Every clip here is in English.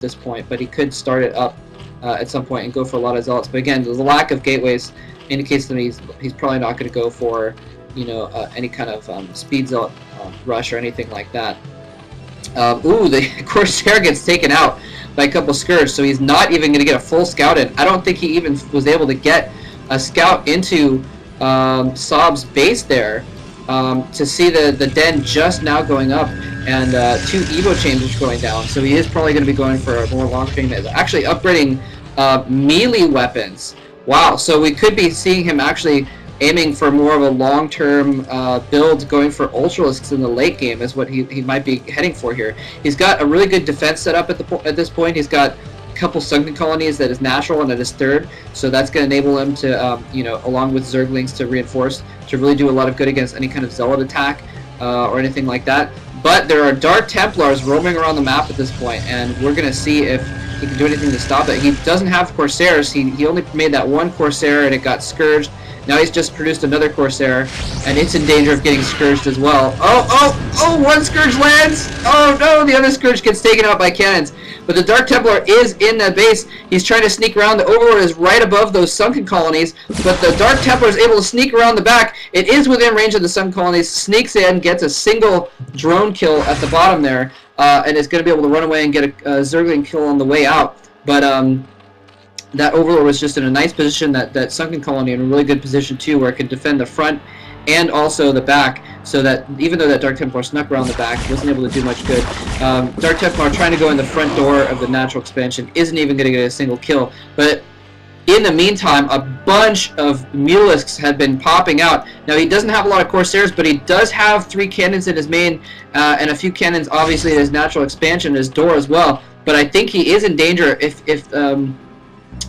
this point, but he could start it up at some point and go for a lot of zealots. But again, the lack of gateways indicates that he's probably not going to go for, you know, any kind of speed zealot rush or anything like that. Ooh, the Corsair gets taken out by a couple Scourge, so he's not even going to get a full scout in. I don't think he even was able to get a scout into Saab's base there to see the den just now going up and 2 Evo chambers going down. So he is probably going to be going for a more long-range, actually upgrading melee weapons. Wow, so we could be seeing him actually aiming for more of a long-term build, going for Ultralisks in the late game is what he might be heading for here. He's got a really good defense set up at this point. He's got a couple sunken colonies that is natural and that is third, so that's going to enable him to, you know, along with Zerglings to reinforce, to really do a lot of good against any kind of Zealot attack or anything like that. But there are Dark Templars roaming around the map at this point, and we're going to see if he can do anything to stop it. He doesn't have Corsairs. He only made that one Corsair and it got Scourged. Now he's just produced another Corsair, and it's in danger of getting Scourged as well. Oh, one Scourge lands! Oh no, the other Scourge gets taken out by cannons. But the Dark Templar is in the base. He's trying to sneak around. The Overlord is right above those sunken colonies, but the Dark Templar is able to sneak around the back. It is within range of the sunken colonies, sneaks in, gets a single drone kill at the bottom there, and is going to be able to run away and get a Zergling kill on the way out. But that Overlord was just in a nice position, that sunken colony in a really good position too, where it could defend the front and also the back, so that even though that Dark Templar snuck around the back, he wasn't able to do much good. Dark Templar trying to go in the front door of the natural expansion isn't even going to get a single kill, but in the meantime, a bunch of Mulisks have been popping out. Now, he doesn't have a lot of Corsairs, but he does have 3 cannons in his main, and a few cannons, obviously, in his natural expansion, his door as well. But I think he is in danger if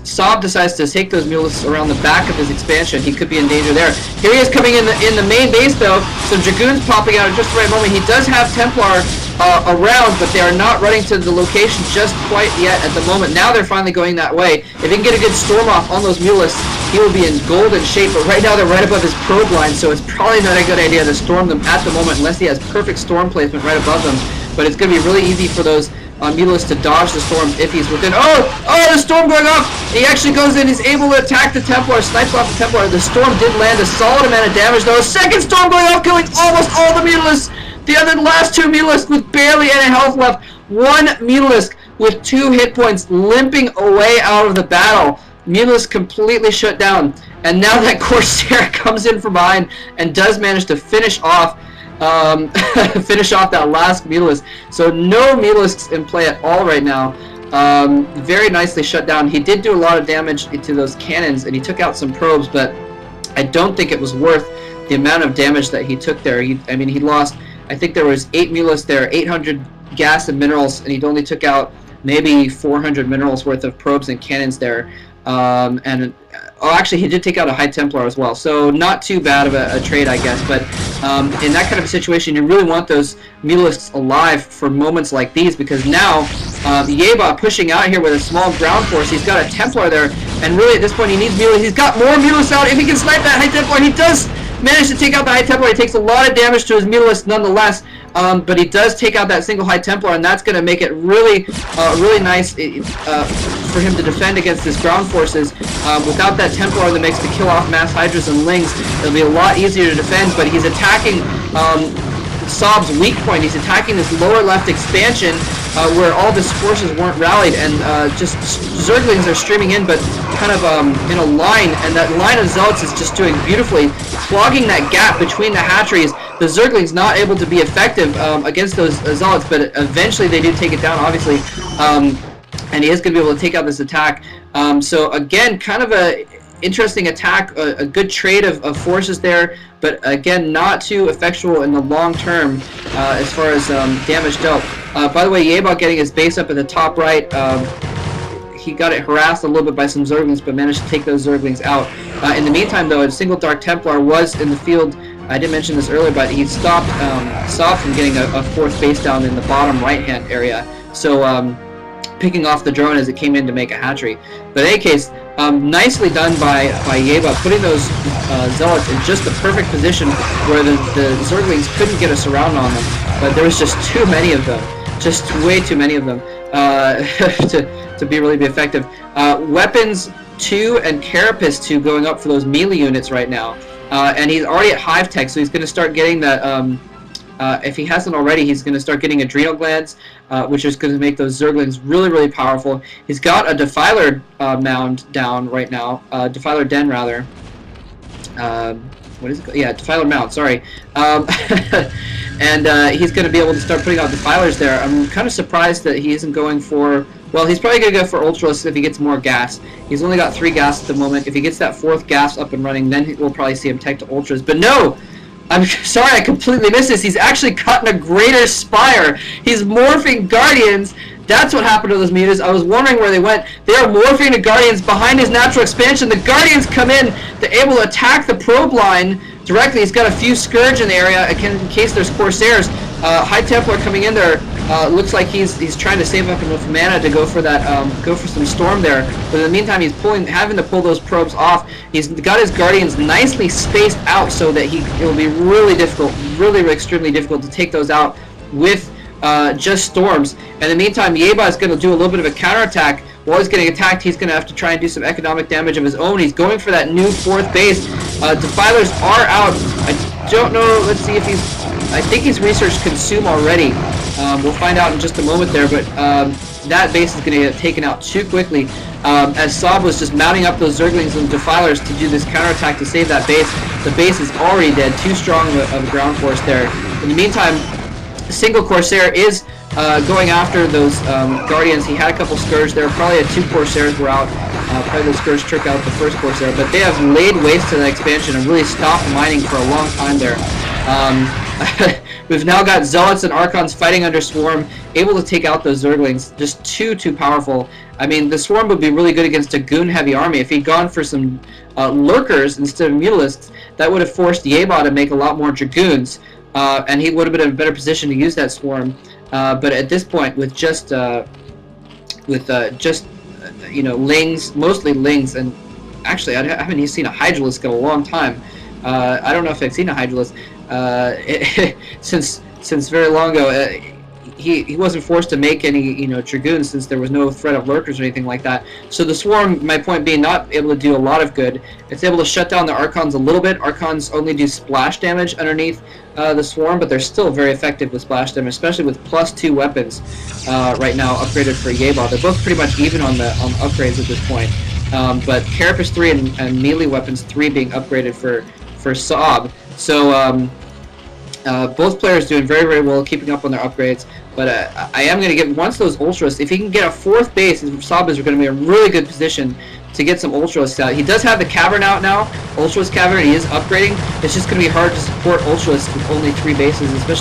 Saab decides to take those Mulisks around the back of his expansion. He could be in danger there. Here he is coming in the main base, though. Some Dragoons popping out at just the right moment. He does have Templar around, but they are not running to the location just quite yet at the moment. Now they're finally going that way. If he can get a good storm off on those Mulisks, he will be in golden shape, but right now they're right above his probe line, so it's probably not a good idea to storm them at the moment unless he has perfect storm placement right above them. But it's going to be really easy for those Mulis to dodge the storm if he's within. Oh, the storm going off! He actually goes in, he's able to attack the Templar, snipes off the Templar. The storm did land a solid amount of damage though. A second storm going off, killing almost all the Mulis. The last 2 Mulis with barely any health left. 1 Mulisk with 2 hit points limping away out of the battle. Mulis completely shut down. And now that Corsair comes in from behind and does manage to finish off that last Mulisk. So no Mulisks in play at all right now. Very nicely shut down. He did do a lot of damage to those cannons, and he took out some probes, but I don't think it was worth the amount of damage that he took there. I mean, he lost, I think there was 8 Mulisk there, 800 gas and minerals, and he only took out maybe 400 minerals worth of probes and cannons there. Actually, he did take out a High Templar as well, so not too bad of a trade, I guess. But in that kind of a situation, you really want those Mulisks alive for moments like these, because now Yayba pushing out here with a small ground force. He's got a Templar there, and really at this point he needs Mulis. He's got more Mulis out. If he can snipe that High Templar, he does manage to take out the High Templar. He takes a lot of damage to his Mulis nonetheless, but he does take out that single High Templar, and that's going to make it really, really nice for him to defend against his ground forces. Without that Templar in the mix to kill off Mass Hydras and Lings, it'll be a lot easier to defend, but he's attacking Saab's weak point. He's attacking this lower left expansion where all his forces weren't rallied, and just Zerglings are streaming in, but kind of in a line, and that line of Zealots is just doing beautifully, clogging that gap between the hatcheries. The Zerglings not able to be effective against those Zealots, but eventually they do take it down, obviously, and he is going to be able to take out this attack. So again, kind of a interesting attack, a good trade of forces there, but again, not too effectual in the long term as far as damage dealt. By the way, Yayba getting his base up at the top right. He got it harassed a little bit by some Zerglings, but managed to take those Zerglings out. In the meantime, though, a single Dark Templar was in the field. I didn't mention this earlier, but he stopped Saab from getting a 4th base down in the bottom right-hand area. So picking off the drone as it came in to make a hatchery. But in any case, nicely done by Yayba, putting those Zealots in just the perfect position where the Zerglings couldn't get a surround on them. But there was just too many of them. Just way too many of them. to be effective. Weapons 2 and Carapace 2 going up for those melee units right now. And he's already at Hive Tech, so he's going to start getting that, if he hasn't already, he's going to start getting Adrenal Glands, which is going to make those Zerglings really, really powerful. He's got a Defiler mound down right now, Defiler Den, rather. What is it called? Yeah, Defiler Mound, sorry. And he's going to be able to start putting out Defilers there. I'm kind of surprised that he isn't going for... Well, he's probably going to go for Ultras if he gets more gas. He's only got 3 gas at the moment. If he gets that 4th gas up and running, then we'll probably see him tech to Ultras. But no! I'm sorry, I completely missed this. He's actually cutting a Greater Spire. He's morphing Guardians. That's what happened to those meters. I was wondering where they went. They are morphing the Guardians behind his natural expansion. The Guardians come in. They're able to attack the probe line directly. He's got a few Scourge in the area in case there's Corsairs. High Templar coming in there. Looks like he's trying to save up enough mana to go for that, go for some Storm there. But in the meantime, he's having to pull those probes off. He's got his Guardians nicely spaced out so that it will be really difficult, really extremely difficult to take those out with just Storms. In the meantime, Yayba is going to do a little bit of a counterattack. While he's getting attacked, he's going to have to try and do some economic damage of his own. He's going for that new 4th base. Defilers are out. I don't know. Let's see if he's... I think he's researched Consume already. We'll find out in just a moment there, but that base is going to get taken out too quickly. As Saab was just mounting up those Zerglings and Defilers to do this counterattack to save that base. The base is already dead. Too strong of a ground force there. In the meantime, a single Corsair is going after those Guardians. He had a couple Scourge there. Probably 2 Corsairs were out. Probably the Scourge took out the first Corsair. But they have laid waste to that expansion and really stopped mining for a long time there. We've now got Zealots and Archons fighting under Swarm, able to take out those Zerglings. Just too powerful. I mean, the Swarm would be really good against a goon-heavy army. If he'd gone for some Lurkers instead of Mutalisks, that would have forced Yayba to make a lot more Dragoons, and he would have been in a better position to use that Swarm. But at this point, with just you know, Lings, mostly Lings, and actually I haven't seen a Hydralisk in a long time. I don't know if I've seen a Hydralisk since very long ago. He wasn't forced to make any Dragoons since there was no threat of Lurkers or anything like that. So the Swarm, my point being, not able to do a lot of good. It's able to shut down the Archons a little bit. Archons only do splash damage underneath the Swarm, but they're still very effective with splash damage, especially with +2 weapons right now upgraded for Yayba. They're both pretty much even on upgrades at this point. But Carapace 3 and melee weapons 3 being upgraded for Saab. So both players doing very well, keeping up on their upgrades. But I am going to give, once those Ultras, if he can get a 4th base, Saab is going to be in a really good position to get some Ultras out. He does have the Cavern out now, Ultras Cavern, he is upgrading. It's just going to be hard to support Ultras with only 3 bases, especially